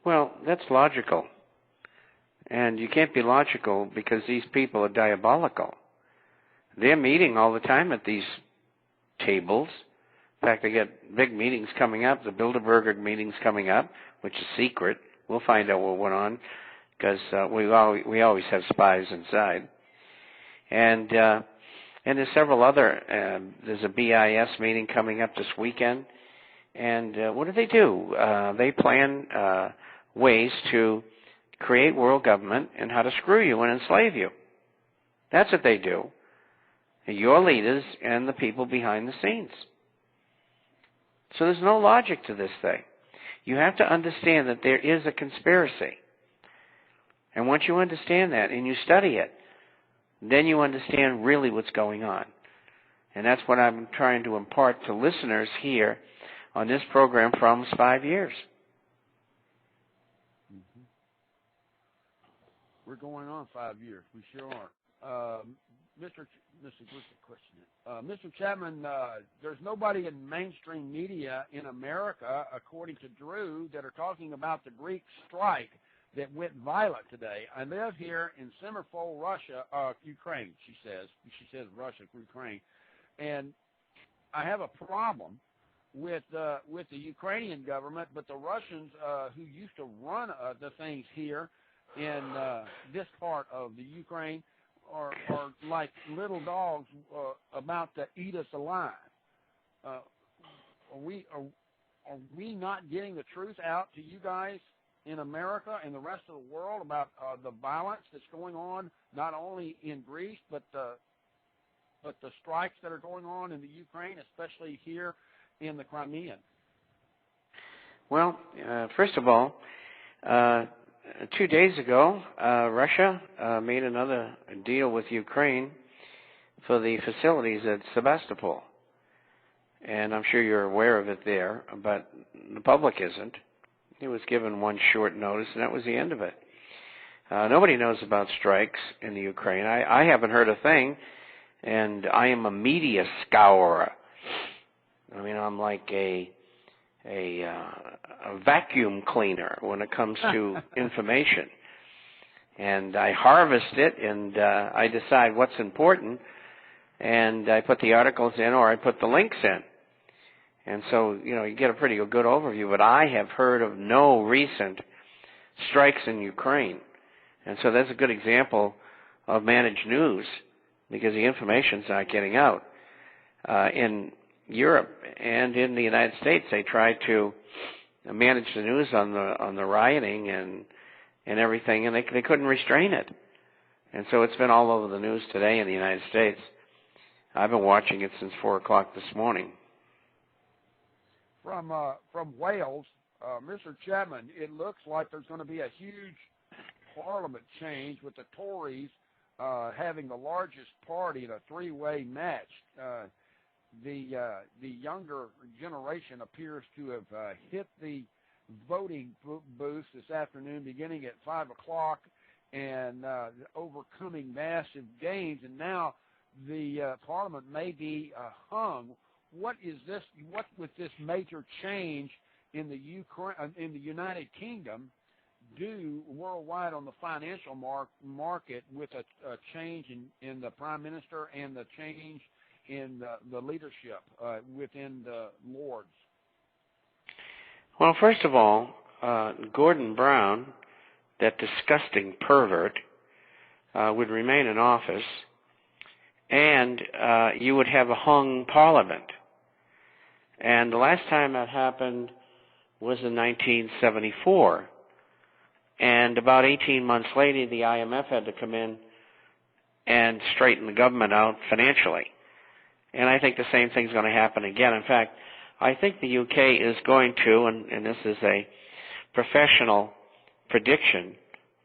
Well, that's logical. And you can't be logical because these people are diabolical. They're meeting all the time at these tables. In fact, they get big meetings coming up. The Bilderberger meeting's coming up, which is secret. We'll find out what went on because we always have spies inside. And there's several other. There's a BIS meeting coming up this weekend. And what do? They plan ways to create world government and how to screw you and enslave you. That's what they do. Your leaders and the people behind the scenes. So there's no logic to this thing. You have to understand that there is a conspiracy. And once you understand that and you study it, then you understand really what's going on. And that's what I'm trying to impart to listeners here on this program for almost 5 years. Mm-hmm. We're going on 5 years. We sure are. Mr. Chapman, there's nobody in mainstream media in America, according to Drew, that are talking about the Greek strike that went violent today. I live here in Simferopol, Russia, Ukraine, she says. She says Russia, Ukraine. And I have a problem with the Ukrainian government, but the Russians who used to run the things here in this part of the Ukraine are like little dogs about to eat us alive. Are we not getting the truth out to you guys in America and the rest of the world about the violence that's going on, not only in Greece but the strikes that are going on in the Ukraine, especially here in the Crimea? Well, first of all, 2 days ago, Russia made another deal with Ukraine for the facilities at Sebastopol. And I'm sure you're aware of it there, but the public isn't. It was given one short notice, and that was the end of it. Nobody knows about strikes in the Ukraine. I haven't heard a thing, and I am a media scourer. I mean, I'm like a vacuum cleaner when it comes to information. And I harvest it, and I decide what's important, and I put the articles in or I put the links in. And so, you get a pretty good overview, but I have heard of no recent strikes in Ukraine. And so that's a good example of managed news because the information's not getting out. In Europe and in the United States, they try to manage the news on the rioting and everything, and they couldn't restrain it. And so it's been all over the news today in the United States. I've been watching it since 4 o'clock this morning. From Wales, Mr. Chapman, it looks like there's going to be a huge parliament change with the Tories having the largest party in a three-way match. The younger generation appears to have hit the voting booths this afternoon beginning at 5 o'clock and overcoming massive gains, and now the parliament may be hung. What with this major change in the United Kingdom do worldwide on the financial market with a change in the Prime Minister and the change in the leadership within the Lords? Well, first of all, Gordon Brown, that disgusting pervert, would remain in office, and you would have a hung parliament. And the last time that happened was in 1974. And about 18 months later, the IMF had to come in and straighten the government out financially. And I think the same thing's going to happen again. In fact, I think the UK is going to, and this is a professional prediction,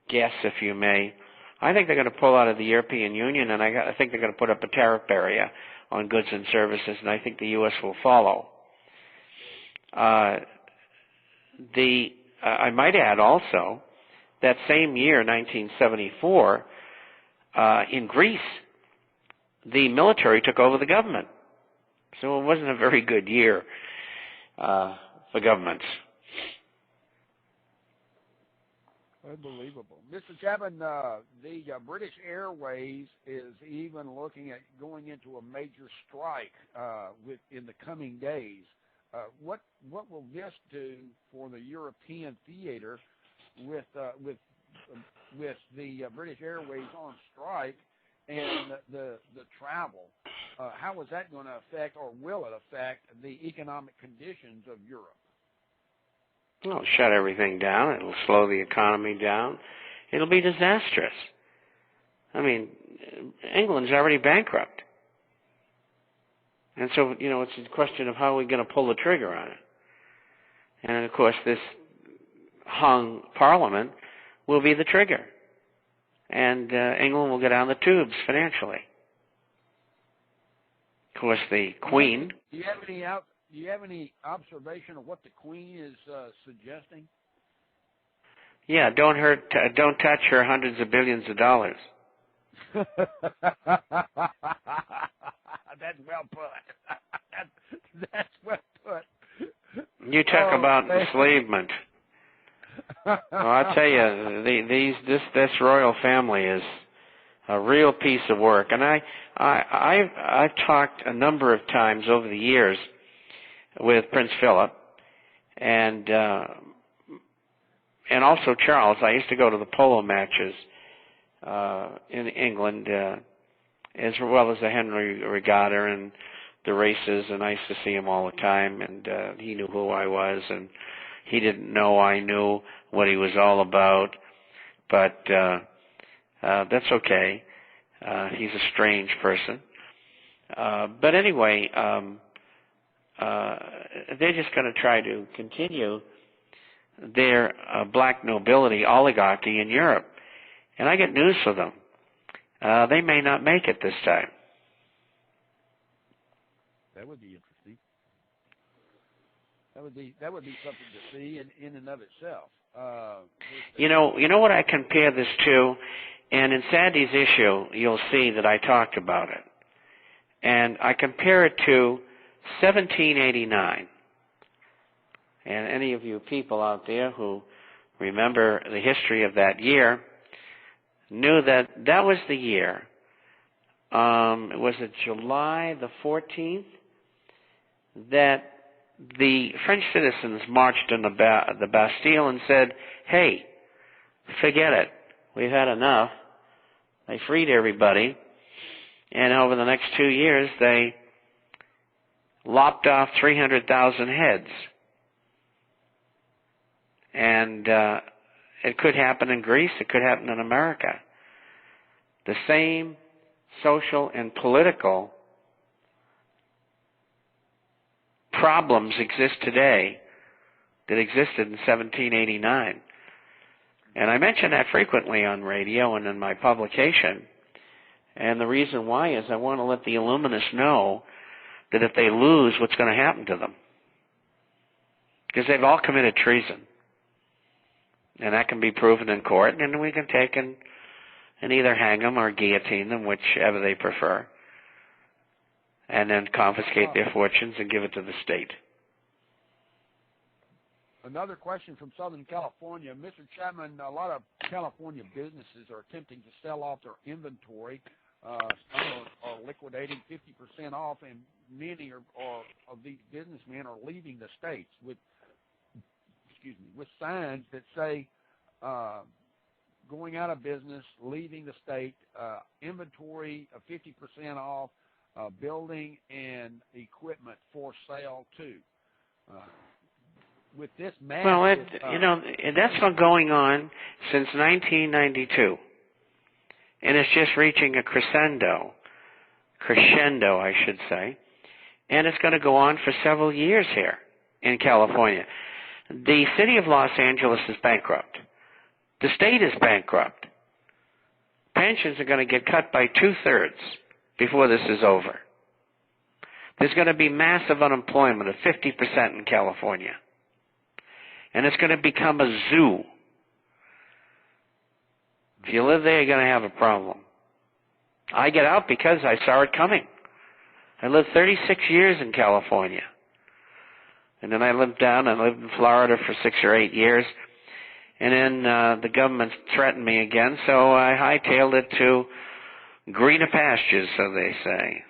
guess if you may, I think they're going to pull out of the European Union, and I think they're going to put up a tariff barrier on goods and services, and I think the U.S. will follow. I might add also, that same year, 1974, in Greece, the military took over the government. So it wasn't a very good year for governments. Unbelievable. Mr. Chapman, the British Airways is even looking at going into a major strike in the coming days. What will this do for the European theater with the British Airways on strike and the travel? How is that going to affect, or will it affect, the economic conditions of Europe? It'll shut everything down. It'll slow the economy down. It'll be disastrous. I mean, England's already bankrupt. And so, it's a question of how we're going to pull the trigger on it. And, of course, this hung parliament will be the trigger. And England will go down the tubes financially. Of course, the Queen... Do you have any observation of what the Queen is suggesting? Yeah, don't touch her hundreds of billions of dollars. That's well put. That's well put. You talk about enslavement. Well, I'll tell you, this royal family is a real piece of work, and I've talked a number of times over the years with Prince Philip and also Charles. I used to go to the polo matches in England, as well as the Henry Regatta and the races, and I used to see him all the time, and he knew who I was, and he didn't know I knew what he was all about, but that's okay. He's a strange person. But anyway, they're just going to try to continue their black nobility oligarchy in Europe. And I get news for them. They may not make it this time. That would be interesting. That would be something to see in and of itself. You know what I compare this to? And in Sandy's issue, you'll see that I talked about it. And I compare it to 1789. And any of you people out there who remember the history of that year knew that that was the year. Was it July the 14th that the French citizens marched in the Bastille and said, hey, forget it. We've had enough. They freed everybody. And over the next 2 years, they lopped off 300,000 heads. And it could happen in Greece. It could happen in America. The same social and political problems exist today that existed in 1789. And I mention that frequently on radio and in my publication. And the reason why is I want to let the Illuminists know that if they lose, what's going to happen to them? Because they've all committed treason. And that can be proven in court, and we can take and either hang them or guillotine them, whichever they prefer, and then confiscate their fortunes and give it to the state. Another question from Southern California. Mr. Chapman, a lot of California businesses are attempting to sell off their inventory. Some are liquidating 50% off, and many of these businessmen are leaving the states with signs that say going out of business, leaving the state, inventory of 50% off, building and equipment for sale too. With this massive... Well, that's been going on since 1992. And it's just reaching a crescendo, I should say. And it's going to go on for several years here in California. The city of Los Angeles is bankrupt. The state is bankrupt. Pensions are going to get cut by 2/3 before this is over. There's going to be massive unemployment of 50% in California. And it's going to become a zoo. If you live there, you're going to have a problem. I get out because I saw it coming. I lived 36 years in California. And then I lived in Florida for 6 or 8 years. And then the government threatened me again, so I hightailed it to greener pastures, so they say.